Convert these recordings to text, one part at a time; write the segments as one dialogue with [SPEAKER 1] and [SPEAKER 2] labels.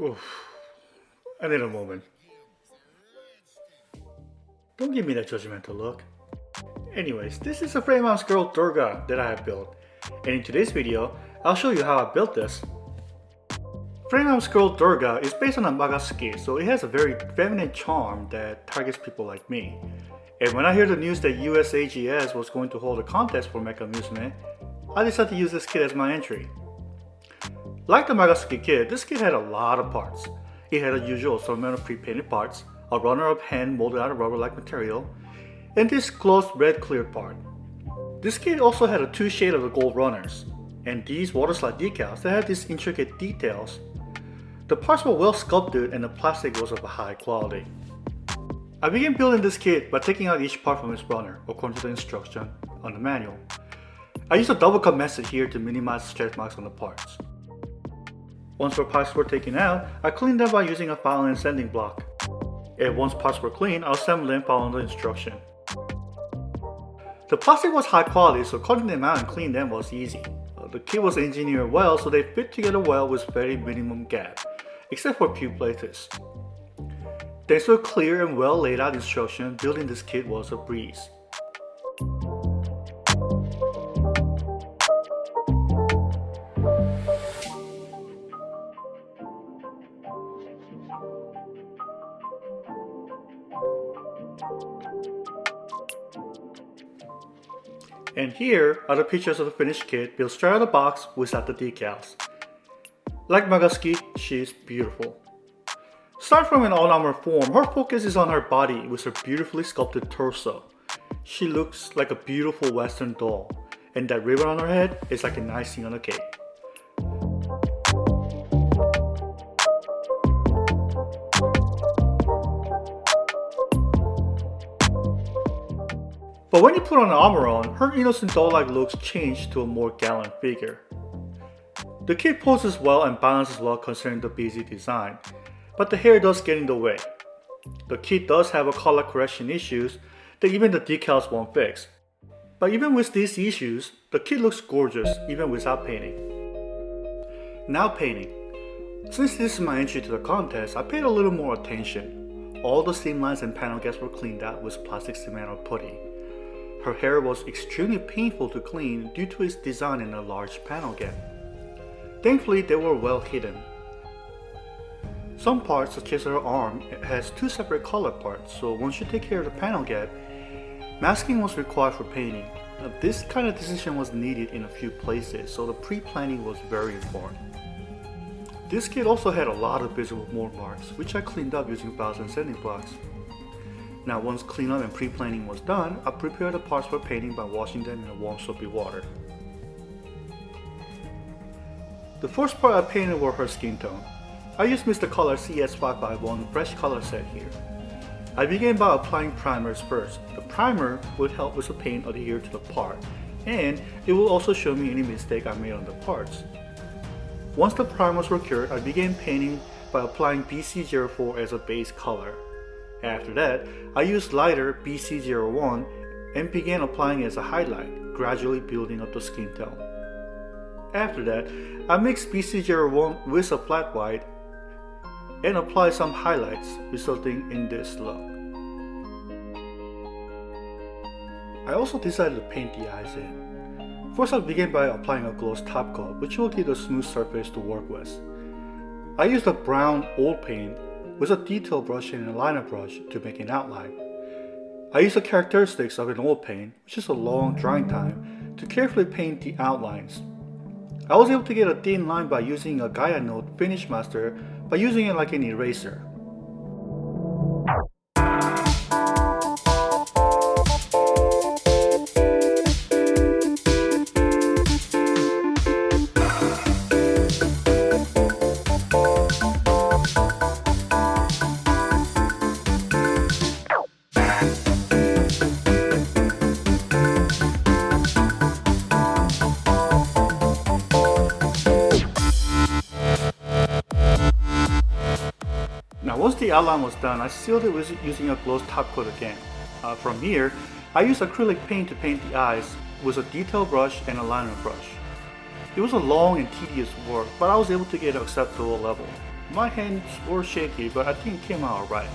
[SPEAKER 1] Oof. I need a moment. Don't give me that judgmental look. Anyways, this is a frame mouse girl Durga that I have built. And in today's video, I'll show you how I built this. Frame mouse girl Durga is based on a manga skit, so it has a very feminine charm that targets people like me. And when I heard the news that USAGS was going to hold a contest for Mecha Amusement, I decided to use this kit as my entry. Like the manga skit kit, this kit had a lot of parts. It had a usual assortment of pre-painted parts, a runner-up hand molded out of rubber-like material, and this glossed red clear part. This kit also had a two shade of the gold runners, and these water slide decals that had these intricate details. The parts were well sculpted and the plastic was of a high quality. I began building this kit by taking out each part from its runner according to the instruction on the manual. I used a double cut method here to minimize stretch marks on the parts. Once the parts were taken out, I cleaned them by using a filing and sanding block. And once parts were clean, I'll assemble them following the instruction. The plastic was high quality, so cutting them out and cleaning them was easy. The kit was engineered well, so they fit together well with very minimum gap, except for a few places. Thanks to a clear and well laid out instruction, building this kit was a breeze. And here are the pictures of the finished kit built straight out of the box without the decals. Like Magaski, she is beautiful. Start from an all-armor form, her focus is on her body with her beautifully sculpted torso. She looks like a beautiful western doll, and that ribbon on her head is like an icing on a cake. But when you put on the armor on, her innocent doll-like looks change to a more gallant figure. The kit poses well and balances well considering the busy design, but the hair does get in the way. The kit does have a color correction issues that even the decals won't fix. But even with these issues, the kit looks gorgeous even without painting. Now painting. Since this is my entry to the contest, I paid a little more attention. All the seam lines and panel gaps were cleaned out with plastic cement or putty. Her hair was extremely painful to clean due to its design in a large panel gap. Thankfully, they were well hidden. Some parts, such as her arm, has two separate color parts, so once you take care of the panel gap, masking was required for painting. This kind of decision was needed in a few places, so the pre-planning was very important. This kit also had a lot of visible mold marks, which I cleaned up using files and sanding blocks. Now once cleanup and pre-planning was done, I prepared the parts for painting by washing them in a warm soapy water. The first part I painted were her skin tone. I used Mr. Color CS551 fresh color set here. I began by applying primers first. The primer would help with the paint adhere to the part, and it will also show me any mistake I made on the parts. Once the primers were cured, I began painting by applying BC04 as a base color. After that, I used lighter BC01 and began applying as a highlight, gradually building up the skin tone. After that, I mixed BC01 with a flat white and applied some highlights, resulting in this look. I also decided to paint the eyes in. First, I began by applying a gloss top coat, which will give a smooth surface to work with. I used a brown old paint with a detail brush and a liner brush to make an outline. I used the characteristics of an old paint, which is a long drying time, to carefully paint the outlines. I was able to get a thin line by using a Gaia Note Finish Master by using it like an eraser. Now once the outline was done, I sealed it with using a gloss top coat again. From here, I used acrylic paint to paint the eyes with a detail brush and a liner brush. It was a long and tedious work, but I was able to get an acceptable level. My hands were shaky, but I think it came out alright.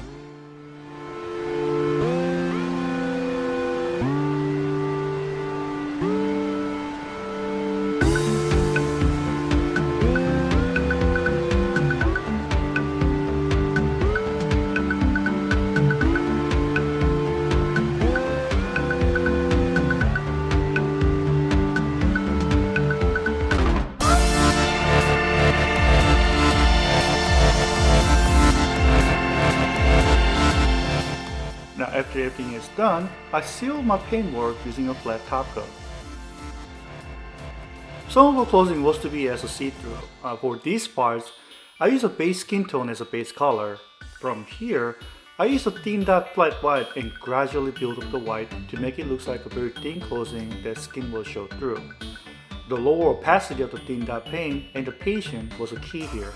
[SPEAKER 1] Now after everything is done, I seal my paintwork using a flat top coat. Some of the clothing was to be as a see-through. For these parts, I use a base skin tone as a base color. From here, I use a thin dot flat white and gradually build up the white to make it look like a very thin clothing that skin will show through. The lower opacity of the thin dot paint and the patience was a key here.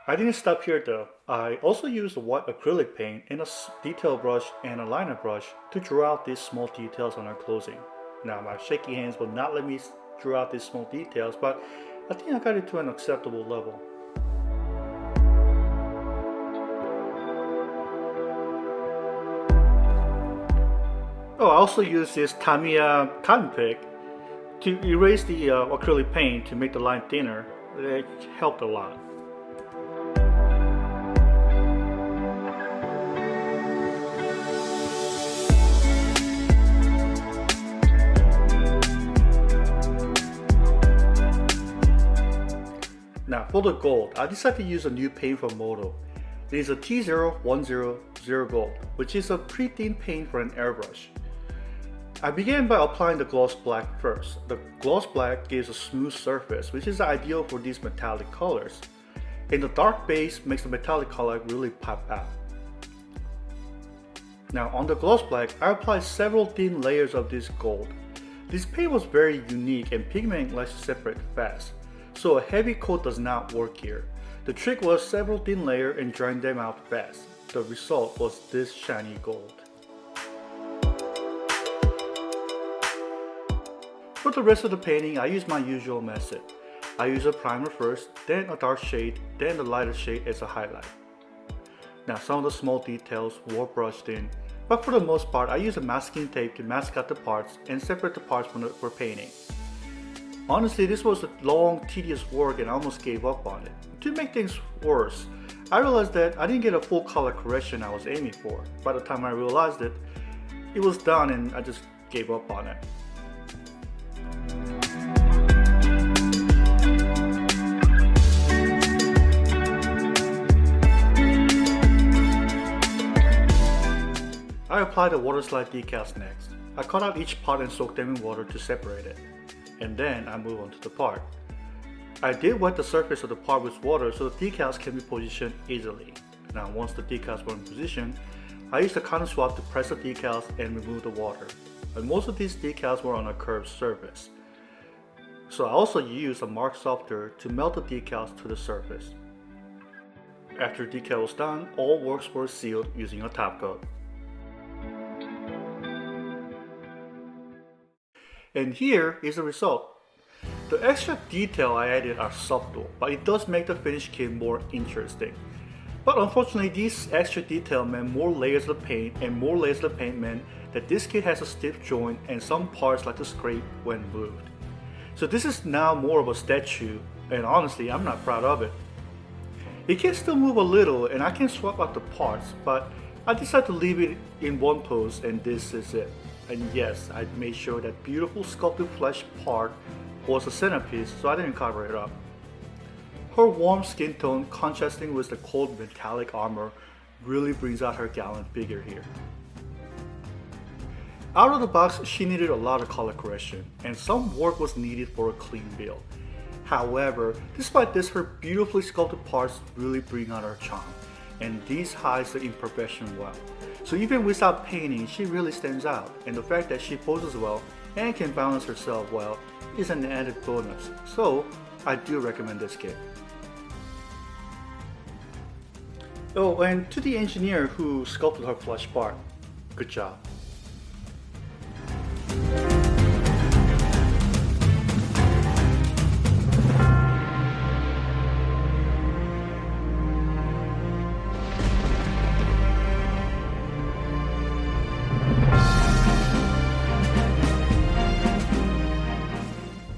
[SPEAKER 1] I didn't stop here though. I also used a white acrylic paint and a detail brush and a liner brush to draw out these small details on our clothing. Now my shaky hands will not let me draw out these small details, but I think I got it to an acceptable level. Oh, I also used this Tamiya cotton pick to erase the acrylic paint to make the line thinner. It helped a lot. Now for the gold, I decided to use a new paint from Moto. It is a T0100 Gold, which is a pretty thin paint for an airbrush. I began by applying the gloss black first. The gloss black gives a smooth surface, which is ideal for these metallic colors. And the dark base makes the metallic color really pop out. Now on the gloss black, I applied several thin layers of this gold. This paint was very unique and pigment likes to separate fast, so a heavy coat does not work here. The trick was several thin layers and drying them out fast. The result was this shiny gold. For the rest of the painting, I use my usual method. I use a primer first, then a dark shade, then the lighter shade as a highlight. Now some of the small details were brushed in, but for the most part I use a masking tape to mask out the parts and separate the parts for painting. Honestly, this was a long, tedious work and I almost gave up on it. To make things worse, I realized that I didn't get a full color correction I was aiming for. By the time I realized it, it was done and I just gave up on it. I applied the water slide decals next. I cut out each part and soaked them in water to separate it. And then I move on to the part. I did wet the surface of the part with water so the decals can be positioned easily. Now once the decals were in position, I used a cotton swab to press the decals and remove the water. And most of these decals were on a curved surface. So I also used a mark softener to melt the decals to the surface. After the decal was done, all works were sealed using a top coat. And here is the result. The extra detail I added are subtle, but it does make the finished kit more interesting. But unfortunately, these extra detail meant more layers of paint, and more layers of paint meant that this kit has a stiff joint and some parts like to scrape when moved. So this is now more of a statue, and honestly, I'm not proud of it. It can still move a little and I can swap out the parts, but I decided to leave it in one pose and this is it. And yes, I made sure that beautiful sculpted flesh part was a centerpiece, so I didn't cover it up. Her warm skin tone contrasting with the cold metallic armor really brings out her gallant figure here. Out of the box, she needed a lot of color correction, and some work was needed for a clean build. However, despite this, her beautifully sculpted parts really bring out her charm, and these hides the imperfection well. So even without painting, she really stands out, and the fact that she poses well and can balance herself well is an added bonus. So I do recommend this kit. Oh, and to the engineer who sculpted her flesh part, good job.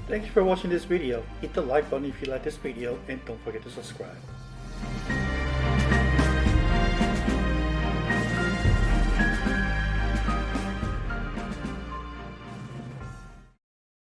[SPEAKER 1] Thank you for watching this video. Hit the like button if you like this video and don't forget to subscribe.